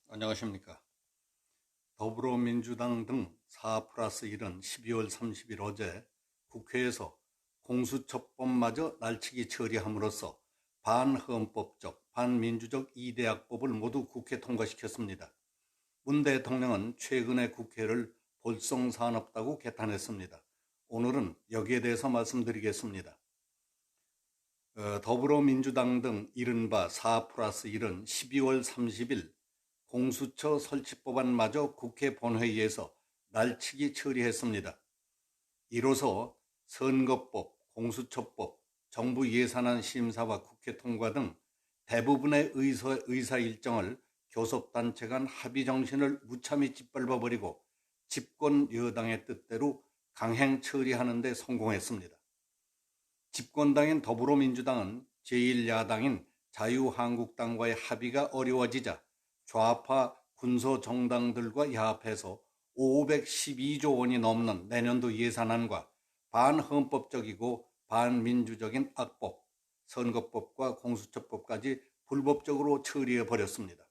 안녕하십니까. 더불어민주당 등 4+1은 12월 30일 어제 국회에서 공수처법마저 날치기 처리함으로써 반헌법적, 반민주적 2대약법을 모두 국회 통과시켰습니다. 문 대통령은 최근에 국회를 볼썽사납다고 개탄했습니다. 오늘은 여기에 대해서 말씀드리겠습니다. 더불어민주당 등 이른바 4+1은 12월 30일 공수처 설치법안마저 국회 본회의에서 날치기 처리했습니다. 이로써 선거법, 공수처법, 정부 예산안 심사와 국회 통과 등 대부분의 의사 일정을 교섭단체 간 합의 정신을 무참히 짓밟아버리고 집권 여당의 뜻대로 강행 처리하는 데 성공했습니다. 집권당인 더불어민주당은 제1야당인 자유한국당과의 합의가 어려워지자 좌파 군소정당들과 야합해서 512조 원이 넘는 내년도 예산안과 반헌법적이고 반민주적인 악법, 선거법과 공수처법까지 불법적으로 처리해버렸습니다.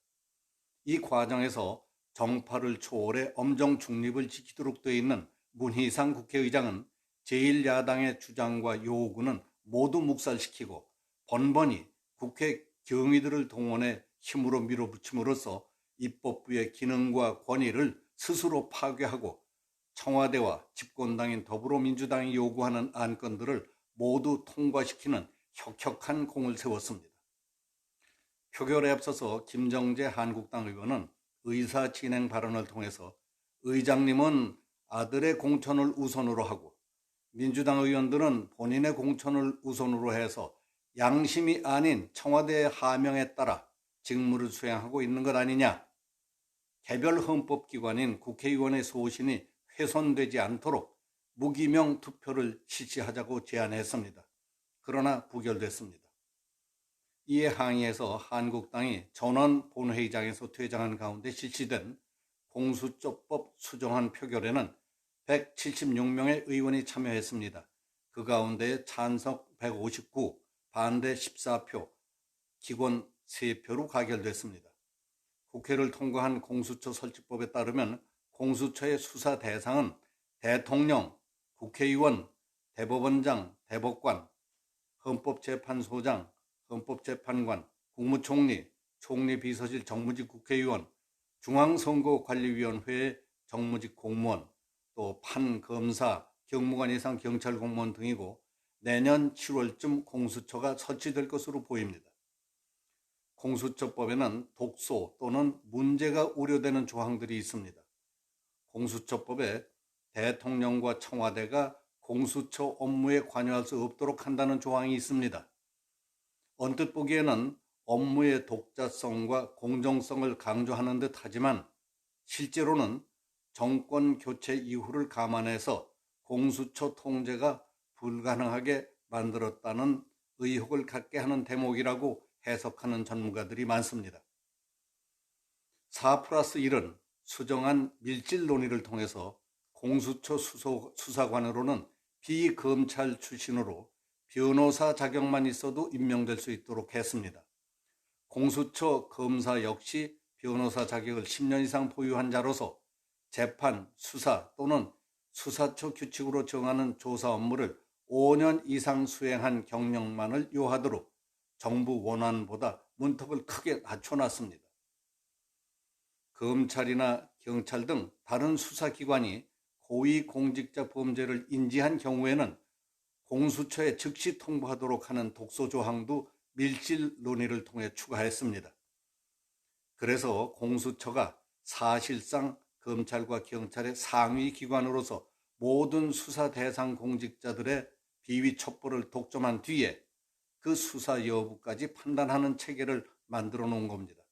이 과정에서 정파를 초월해 엄정 중립을 지키도록 되어 있는 문희상 국회의장은 제1야당의 주장과 요구는 모두 묵살시키고 번번이 국회 경위들을 동원해 힘으로 밀어붙임으로써 입법부의 기능과 권위를 스스로 파괴하고 청와대와 집권당인 더불어민주당이 요구하는 안건들을 모두 통과시키는 혁혁한 공을 세웠습니다. 표결에 앞서서 김정재 한국당 의원은 의사 진행 발언을 통해서 의장님은 아들의 공천을 우선으로 하고 민주당 의원들은 본인의 공천을 우선으로 해서 양심이 아닌 청와대의 하명에 따라 직무를 수행하고 있는 것 아니냐. 개별 헌법기관인 국회의원의 소신이 훼손되지 않도록 무기명 투표를 실시하자고 제안했습니다. 그러나 부결됐습니다. 이에 항의해서 한국당이 전원 본회의장에서 퇴장한 가운데 실시된 공수처법 수정안 표결에는 176명의 의원이 참여했습니다. 그 가운데 찬성 159, 반대 14표, 기권 3표로 가결됐습니다. 국회를 통과한 공수처 설치법에 따르면 공수처의 수사 대상은 대통령, 국회의원, 대법원장, 대법관, 헌법재판소장, 헌법재판관, 국무총리, 총리비서실 정무직 국회의원, 중앙선거관리위원회의 정무직 공무원, 또 판검사, 경무관 이상 경찰 공무원 등이고 내년 7월쯤 공수처가 설치될 것으로 보입니다. 공수처법에는 독소 또는 문제가 우려되는 조항들이 있습니다. 공수처법에 대통령과 청와대가 공수처 업무에 관여할 수 없도록 한다는 조항이 있습니다. 언뜻 보기에는 업무의 독자성과 공정성을 강조하는 듯 하지만 실제로는 정권 교체 이후를 감안해서 공수처 통제가 불가능하게 만들었다는 의혹을 갖게 하는 대목이라고 해석하는 전문가들이 많습니다. 4+1은 수정한 밀실 논의를 통해서 공수처 수사관으로는 비검찰 출신으로 변호사 자격만 있어도 임명될 수 있도록 했습니다. 공수처 검사 역시 변호사 자격을 10년 이상 보유한 자로서 재판, 수사 또는 수사처 규칙으로 정하는 조사 업무를 5년 이상 수행한 경력만을 요하도록 정부 원안보다 문턱을 크게 낮춰놨습니다. 검찰이나 경찰 등 다른 수사기관이 고위공직자 범죄를 인지한 경우에는 공수처에 즉시 통보하도록 하는 독소 조항도 밀실 논의를 통해 추가했습니다. 그래서 공수처가 사실상 검찰과 경찰의 상위 기관으로서 모든 수사 대상 공직자들의 비위 첩보를 독점한 뒤에 그 수사 여부까지 판단하는 체계를 만들어 놓은 겁니다.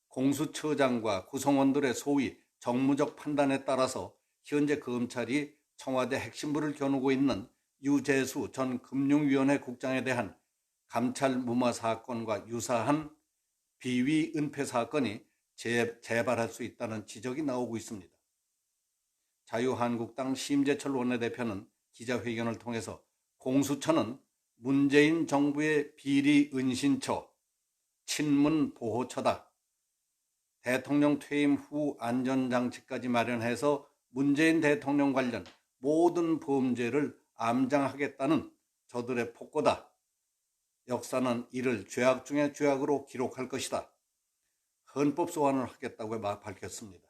공수처장과 구성원들의 소위 정무적 판단에 따라서 현재 검찰이 청와대 핵심부를 겨누고 있는 유재수 전 금융위원회 국장에 대한 감찰 무마 사건과 유사한 비위 은폐 사건이 재발할 수 있다는 지적이 나오고 있습니다. 자유한국당 심재철 원내대표는 기자회견을 통해서 공수처는 문재인 정부의 비리 은신처, 친문 보호처다. 대통령 퇴임 후 안전장치까지 마련해서 문재인 대통령 관련 모든 범죄를 암장하겠다는 저들의 폭거다. 역사는 이를 죄악 중에 죄악으로 기록할 것이다. 헌법 소환을 하겠다고 밝혔습니다.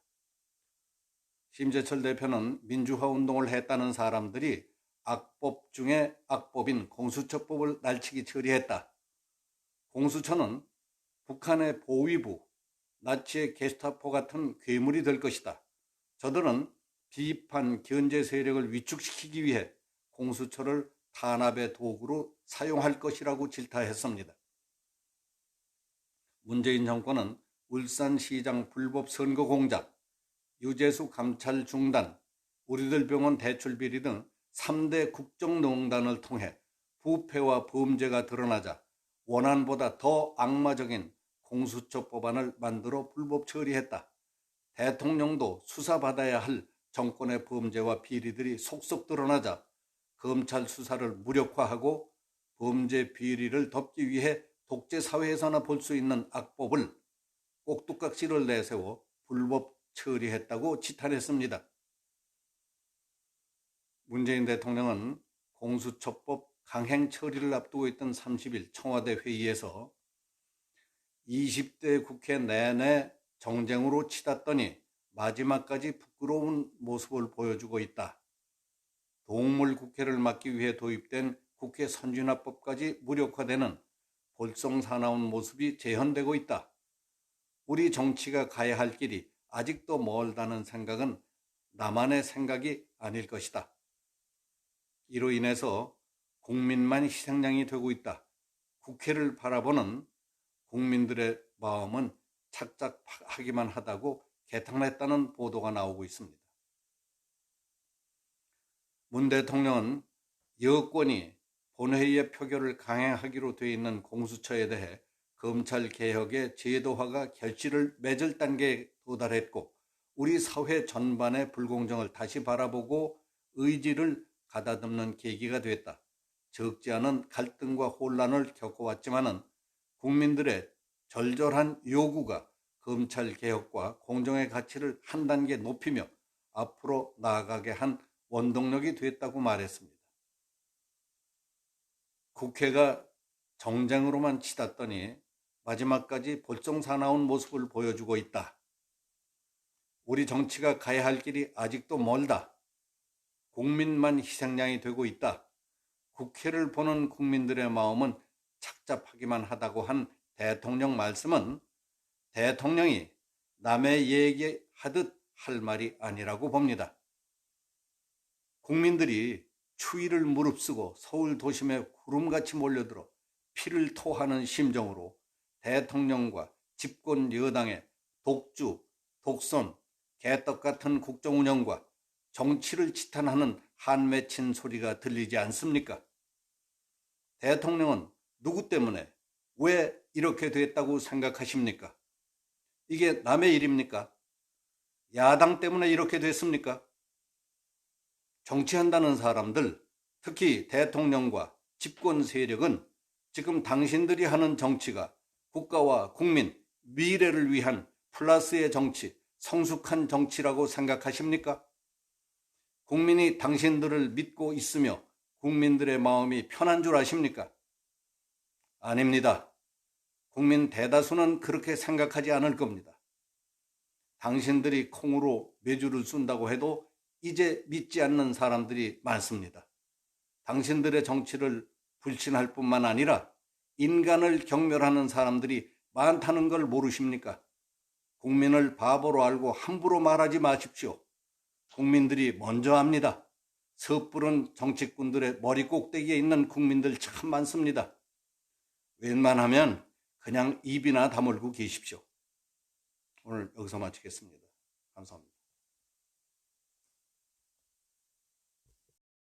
심재철 대표는 민주화 운동을 했다는 사람들이 악법 중에 악법인 공수처법을 날치기 처리했다. 공수처는 북한의 보위부, 나치의 게스타포 같은 괴물이 될 것이다. 저들은 비판 견제 세력을 위축시키기 위해 공수처를 탄압의 도구로 사용할 것이라고 질타했습니다. 문재인 정권은 울산시장 불법 선거 공작, 유재수 감찰 중단, 우리들 병원 대출 비리 등 3대 국정농단을 통해 부패와 범죄가 드러나자 원안보다 더 악마적인 공수처 법안을 만들어 불법 처리했다. 대통령도 수사받아야 할 정권의 범죄와 비리들이 속속 드러나자 검찰 수사를 무력화하고 범죄 비리를 덮기 위해 독재 사회에서나 볼 수 있는 악법을 꼭두각시를 내세워 불법 처리했다고 지탄했습니다. 문재인 대통령은 공수처법 강행 처리를 앞두고 있던 30일 청와대 회의에서 20대 국회 내내 정쟁으로 치닫더니 마지막까지 부끄러운 모습을 보여주고 있다. 동물 국회를 막기 위해 도입된 국회 선진화법까지 무력화되는 볼썽사나운 모습이 재현되고 있다. 우리 정치가 가야 할 길이 아직도 멀다는 생각은 나만의 생각이 아닐 것이다. 이로 인해서 국민만 희생양이 되고 있다. 국회를 바라보는 국민들의 마음은 착잡하기만 하다고 개탄했다는 보도가 나오고 있습니다. 문 대통령은 여권이 본회의의 표결을 강행하기로 되어 있는 공수처에 대해 검찰개혁의 제도화가 결실을 맺을 단계에 도달했고 우리 사회 전반의 불공정을 다시 바라보고 의지를 가다듬는 계기가 됐다. 적지 않은 갈등과 혼란을 겪어왔지만은 국민들의 절절한 요구가 검찰개혁과 공정의 가치를 한 단계 높이며 앞으로 나아가게 한 원동력이 됐다고 말했습니다. 국회가 정쟁으로만 치닫더니 마지막까지 볼썽사나운 모습을 보여주고 있다. 우리 정치가 가야 할 길이 아직도 멀다. 국민만 희생양이 되고 있다. 국회를 보는 국민들의 마음은 착잡하기만 하다고 한 대통령 말씀은 대통령이 남의 얘기하듯 할 말이 아니라고 봅니다. 국민들이 추위를 무릅쓰고 서울 도심에 구름같이 몰려들어 피를 토하는 심정으로 대통령과 집권 여당의 독주, 독선, 개떡 같은 국정운영과 정치를 지탄하는 한맺힌 소리가 들리지 않습니까? 대통령은 누구 때문에 왜 이렇게 됐다고 생각하십니까? 이게 남의 일입니까? 야당 때문에 이렇게 됐습니까? 정치한다는 사람들, 특히 대통령과 집권 세력은 지금 당신들이 하는 정치가 국가와 국민, 미래를 위한 플러스의 정치, 성숙한 정치라고 생각하십니까? 국민이 당신들을 믿고 있으며 국민들의 마음이 편한 줄 아십니까? 아닙니다. 국민 대다수는 그렇게 생각하지 않을 겁니다. 당신들이 콩으로 매주를 쏜다고 해도 이제 믿지 않는 사람들이 많습니다. 당신들의 정치를 불신할 뿐만 아니라 인간을 경멸하는 사람들이 많다는 걸 모르십니까? 국민을 바보로 알고 함부로 말하지 마십시오. 국민들이 먼저 압니다. 섣부른 정치꾼들의 머리 꼭대기에 있는 국민들 참 많습니다. 웬만하면 그냥 입이나 다물고 계십시오. 오늘 여기서 마치겠습니다. 감사합니다.